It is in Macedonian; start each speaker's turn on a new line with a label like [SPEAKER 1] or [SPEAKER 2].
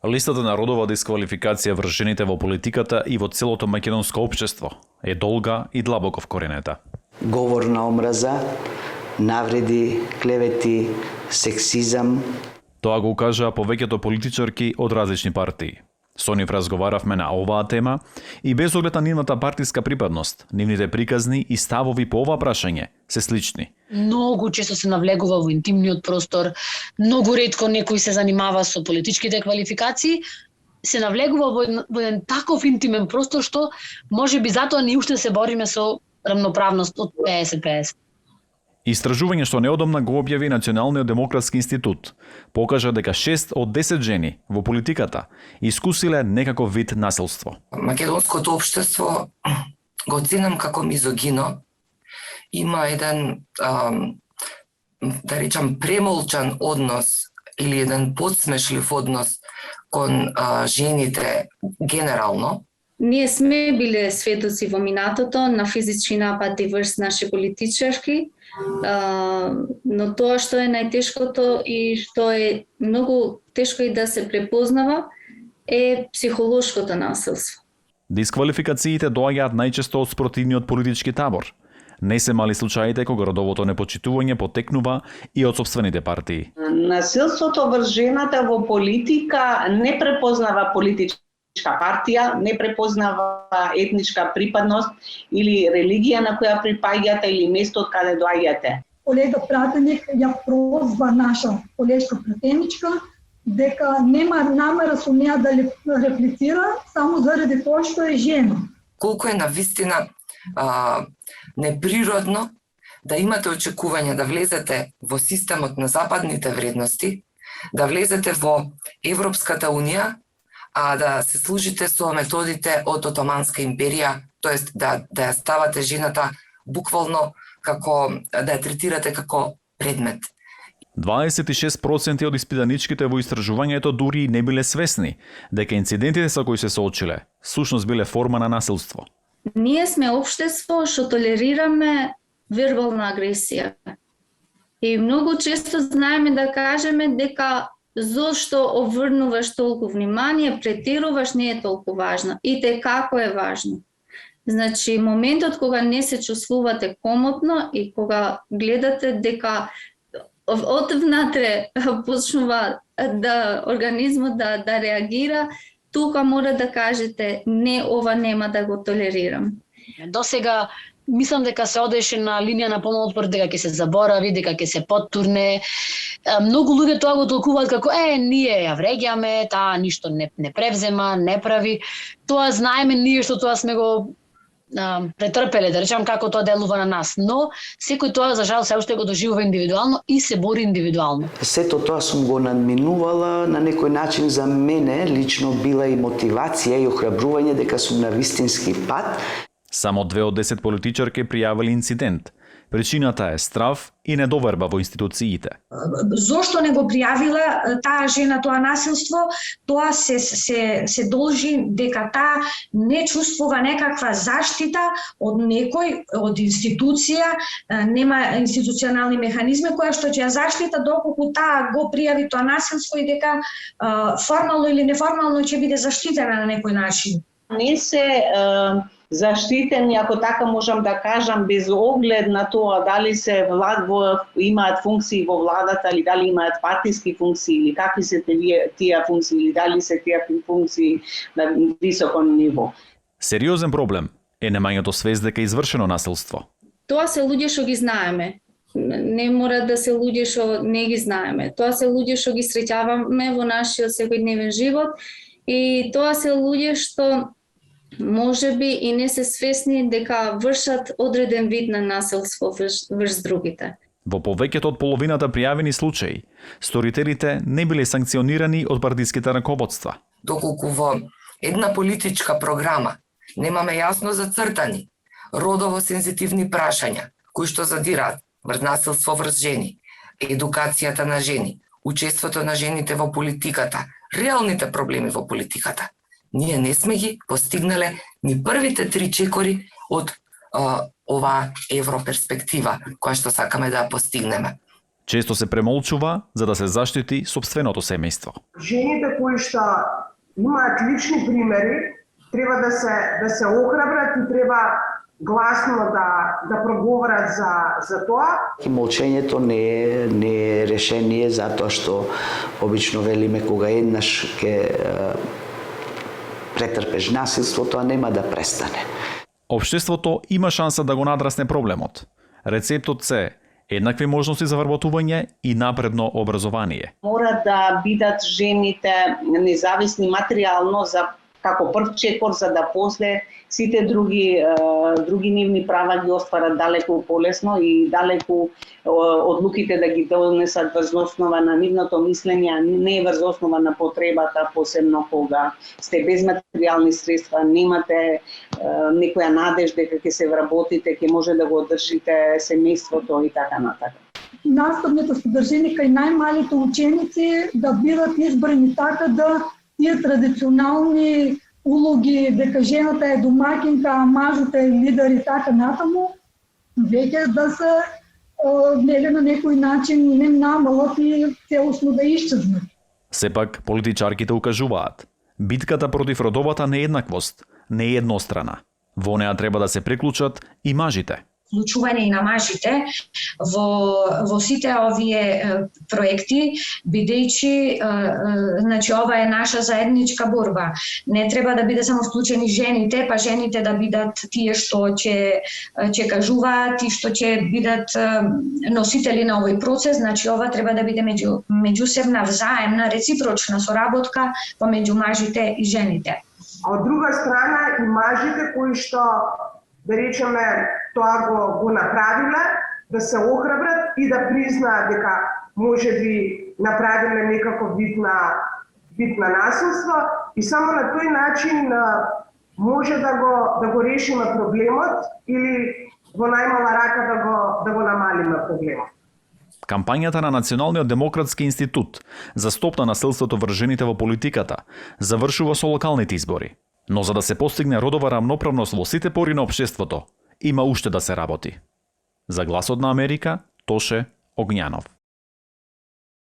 [SPEAKER 1] Листата на родова дисквалификација врз жените во политиката и во целото македонско општество е долга и длабоко вкоренета.
[SPEAKER 2] Говор на омраза, навреди, клевети, сексизам.
[SPEAKER 1] Тоа го кажаа повеќето политичарки од различни партии. Со нив разговаравме на оваа тема и без оглед на нивната партиска припадност, нивните приказни и ставови по ова прашање се слични.
[SPEAKER 3] Многу често се навлегува во интимниот простор, многу ретко некој се занимава со политичките квалификации, се навлегува во еден таков интимен простор што можеби затоа ние уште се бориме со рамноправност од 50-50.
[SPEAKER 1] Истражување што неодамна го објави Националниот демократски институт покажа дека 6 од 10 жени во политиката искусиле некаков вид насилство.
[SPEAKER 4] Македонското општество го оценам како мизогино. Има еден, да речам, премолчан однос или еден подсмешлив однос кон жените генерално.
[SPEAKER 5] Ние сме биле светоци во минатото на физички напади врз наши политичарки, но тоа што е најтешкото и што е многу тешко и да се препознава е психолошкото насилство.
[SPEAKER 1] Дисквалификациите доаѓаат најчесто од спротивниот политички табор. Не се мали случаите кога родовото непочитување потекнува и од сопствените партии.
[SPEAKER 6] Насилството врз жената во политика не препознава политичка партија, не препознава етничка припадност или религија на која припаѓате или место од каде доаѓате.
[SPEAKER 7] Колега пратеник ја прозва наша колешка пратеничка дека нема намера со неа да реплицира само заради тоа што е жена.
[SPEAKER 4] Колку е навистина неприродно да имате очекување да влезете во системот на западните вредности, да влезете во Европската унија, а да се служите со методите од Отоманска империја, тоест да ја ставате жената буквално како да ја третирате како предмет.
[SPEAKER 1] 26% од испитаничките во истражувањето дури не биле свесни дека инцидентите со кои се соочиле сушност биле форма на насилство.
[SPEAKER 5] Ние сме општество што толерираме вербална агресија. И многу често знаеме да кажеме дека зошто обврнуваш толку внимание, претеруваш, не е толку важно. И те како е важно. Значи, моментот кога не се чувствувате комотно и кога гледате дека од внатре почнува да организмот да реагира, тука мора да кажете не, ова нема да го толерирам.
[SPEAKER 3] До сега мислам дека се одеше на линија на помалотпор, дека ќе се заборави, дека ќе се поттурне. Многу луѓе тоа го толкуваат како ние ја вреѓаме, таа ништо не превзема, не прави. Тоа знаеме ние што тоа сме го претрпеле, да речам како тоа делува на нас, но секој тоа за жал се уште го доживува индивидуално и се бори индивидуално.
[SPEAKER 2] Сето тоа сум го надминувала, на некој начин за мене лично била и мотивација и охрабрување дека сум на вистински пат.
[SPEAKER 1] Само 2 од 10 политичарки пријавили инцидент. Причината е страв и недоверба во институциите.
[SPEAKER 8] Зошто не го пријавила таа жена тоа насилство? Тоа се должи дека таа не чувствува некаква заштита од некој, од институција, нема институционални механизми која што ќе ја заштита доколку таа го пријави тоа насилство и дека формално или неформално ќе биде заштитена на некој начин.
[SPEAKER 6] Не се заштитени, ако така можам да кажам, без оглед на тоа дали се имаат функции во владата или дали имаат партиски функции или какви се тие функции или дали се тие функции на високо ниво.
[SPEAKER 1] Сериозен проблем е немањето свест дека е извршено насилство.
[SPEAKER 5] Тоа се луѓе што ги знаеме. Не мора да се луѓе што не ги знаеме. Тоа се луѓе што ги среќаваме во нашиот секојдневен живот и тоа се луѓе што може би и не се свесни дека вршат одреден вид на насилство врз другите.
[SPEAKER 1] Во повеќето од половината пријавени случаи, сторителите не биле санкционирани од партиските раководства.
[SPEAKER 4] Доколку во една политичка програма немаме јасно зацртани родово сензитивни прашања кои што задираат врз насилство врз жени, едукацијата на жени, учеството на жените во политиката, реалните проблеми во политиката, ние не сме ги постигнале ни првите 3 чекори од оваа европерспектива која што сакаме да ја постигнеме.
[SPEAKER 1] Често се премолчува за да се заштити сопственото семејство.
[SPEAKER 9] Жените кои што имаат лични примери треба да се охрабрат и треба гласно да проговорат за тоа.
[SPEAKER 2] И молчењето не е решение затоа што обично велиме кога еднаш ќе претрпеш насилство, тоа нема да престане.
[SPEAKER 1] Општеството има шанса да го надрасне проблемот. Рецептот се еднакви можности за вработување и напредно образование.
[SPEAKER 6] Мора да бидат жените независни материјално за како прв чекор, за да после сите други нивни права ги остварат далеку полесно и далеку одлуките да ги донесат врз основа на нивното мислење, а не врз основа на потребата, посебно кога сте без материјални средства, немате некоја надеж дека ќе се вработите, ќе може да го одржите семејството и така натака.
[SPEAKER 7] Наставните содржини кај најмалите ученици да бидат избрани така да тие традиционални улоги, дека жената е домакинка, а мажот е лидер и така натаму, веќе да се на некој начин не намалат и целосно да исчезнат.
[SPEAKER 1] Сепак, политичарките укажуваат, битката против родовата нееднаквост не е еднострана. Во неа треба да се приклучат и мажите.
[SPEAKER 8] Вклучување и на мажите во сите овие проекти, бидејќи значи ова е наша заедничка борба. Не треба да биде само вклучени жените, па жените да бидат тие што ќе кажуваат и што ќе бидат носители на овој процес, значи ова треба да биде меѓусебна, взаемна, реципрочна соработка помеѓу мажите и жените.
[SPEAKER 9] А од друга страна и мажите кои што да речеме тоа го направиле, да се охрабрат и да признаат дека може би направиле некаков вид на насилство и само на тој начин може да го решиме проблемот или во најмала рака да го намалиме проблемот.
[SPEAKER 1] Кампањата на Националниот демократски институт за стоп на насилството врз жените во политиката завршува со локалните избори. Но за да се постигне родова рамноправност во сите пори на општеството, има уште да се работи. За Гласот на Америка, Тоше Огњанов.